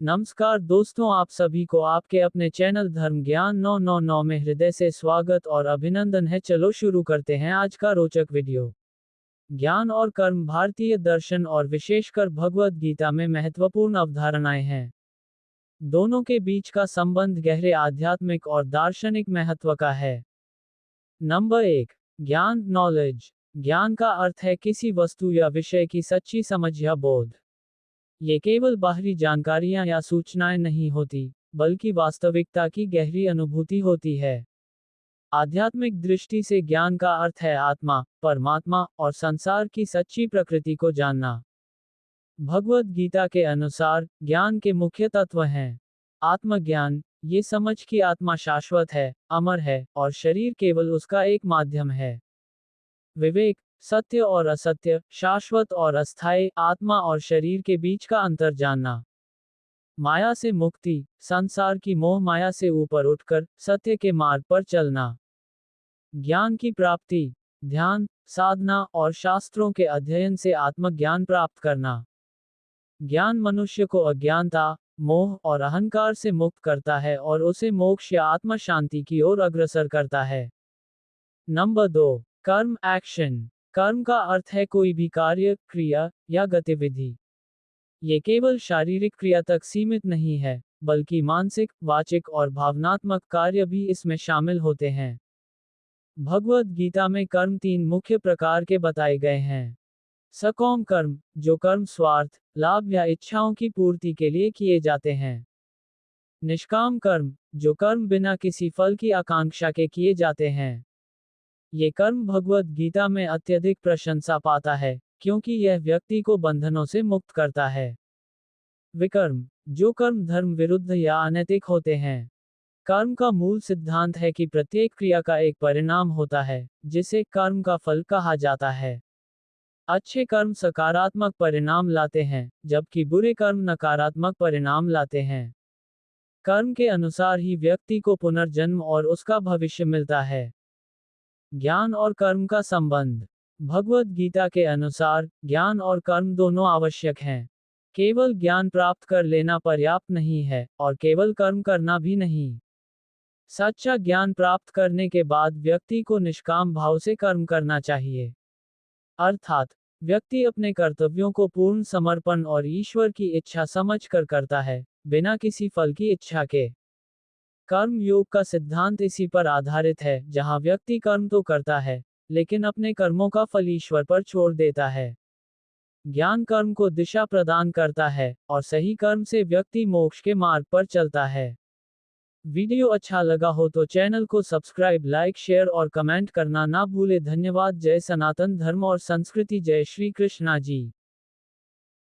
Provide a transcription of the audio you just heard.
नमस्कार दोस्तों, आप सभी को आपके अपने चैनल धर्म ज्ञान 999 में हृदय से स्वागत और अभिनंदन है। चलो शुरू करते हैं आज का रोचक वीडियो। ज्ञान और कर्म भारतीय दर्शन और विशेषकर भगवद गीता में महत्वपूर्ण अवधारणाएं हैं। दोनों के बीच का संबंध गहरे आध्यात्मिक और दार्शनिक महत्व का है। नंबर 1। ज्ञान नॉलेज। ज्ञान का अर्थ है किसी वस्तु या विषय की सच्ची समझ या बोध। ये केवल बाहरी जानकारियां या सूचनाएं नहीं होती, बल्कि वास्तविकता की गहरी अनुभूति होती है। आध्यात्मिक दृष्टि से ज्ञान का अर्थ है आत्मा, परमात्मा और संसार की सच्ची प्रकृति को जानना। भगवद गीता के अनुसार ज्ञान के मुख्य तत्व हैं। आत्मज्ञान, ये समझ कि आत्मा शाश्वत है, अमर है और शरीर केवल उसका एक माध्यम है। विवेक, सत्य और असत्य, शाश्वत और अस्थायी, आत्मा और शरीर के बीच का अंतर जानना। माया से मुक्ति, संसार की मोह माया से ऊपर उठकर सत्य के मार्ग पर चलना। ज्ञान की प्राप्ति, ध्यान, साधना और शास्त्रों के अध्ययन से आत्मज्ञान प्राप्त करना। ज्ञान मनुष्य को अज्ञानता, मोह और अहंकार से मुक्त करता है और उसे मोक्ष या आत्म शांति की ओर अग्रसर करता है। नंबर 2। कर्म एक्शन। कर्म का अर्थ है कोई भी कार्य, क्रिया या गतिविधि। ये केवल शारीरिक क्रिया तक सीमित नहीं है, बल्कि मानसिक, वाचिक और भावनात्मक कार्य भी इसमें शामिल होते हैं। भगवद गीता में कर्म 3 मुख्य प्रकार के बताए गए हैं। सकाम कर्म, जो कर्म स्वार्थ, लाभ या इच्छाओं की पूर्ति के लिए किए जाते हैं। निष्काम कर्म, जो कर्म बिना किसी फल की आकांक्षा के किए जाते हैं। ये कर्म भगवद गीता में अत्यधिक प्रशंसा पाता है, क्योंकि यह व्यक्ति को बंधनों से मुक्त करता है। विकर्म, जो कर्म धर्म विरुद्ध या अनैतिक होते हैं। कर्म का मूल सिद्धांत है कि प्रत्येक क्रिया का एक परिणाम होता है, जिसे कर्म का फल कहा जाता है। अच्छे कर्म सकारात्मक परिणाम लाते हैं, जबकि बुरे कर्म नकारात्मक परिणाम लाते हैं। कर्म के अनुसार ही व्यक्ति को पुनर्जन्म और उसका भविष्य मिलता है। ज्ञान और कर्म का संबंध। भगवद गीता के अनुसार ज्ञान और कर्म दोनों आवश्यक हैं। केवल ज्ञान प्राप्त कर लेना पर्याप्त नहीं है, और केवल कर्म करना भी नहीं। सच्चा ज्ञान प्राप्त करने के बाद व्यक्ति को निष्काम भाव से कर्म करना चाहिए। अर्थात, व्यक्ति अपने कर्तव्यों को पूर्ण समर्पण और ईश्वर की इच्छा समझकर करता है, बिना किसी फल की इच्छा के। कर्म योग का सिद्धांत इसी पर आधारित है, जहां व्यक्ति कर्म तो करता है, लेकिन अपने कर्मों का फल ईश्वर पर छोड़ देता है। ज्ञान कर्म को दिशा प्रदान करता है, और सही कर्म से व्यक्ति मोक्ष के मार्ग पर चलता है। वीडियो अच्छा लगा हो तो चैनल को सब्सक्राइब, लाइक, शेयर और कमेंट करना ना भूले। धन्यवाद। जय सनातन धर्म और संस्कृति। जय श्री कृष्णा जी।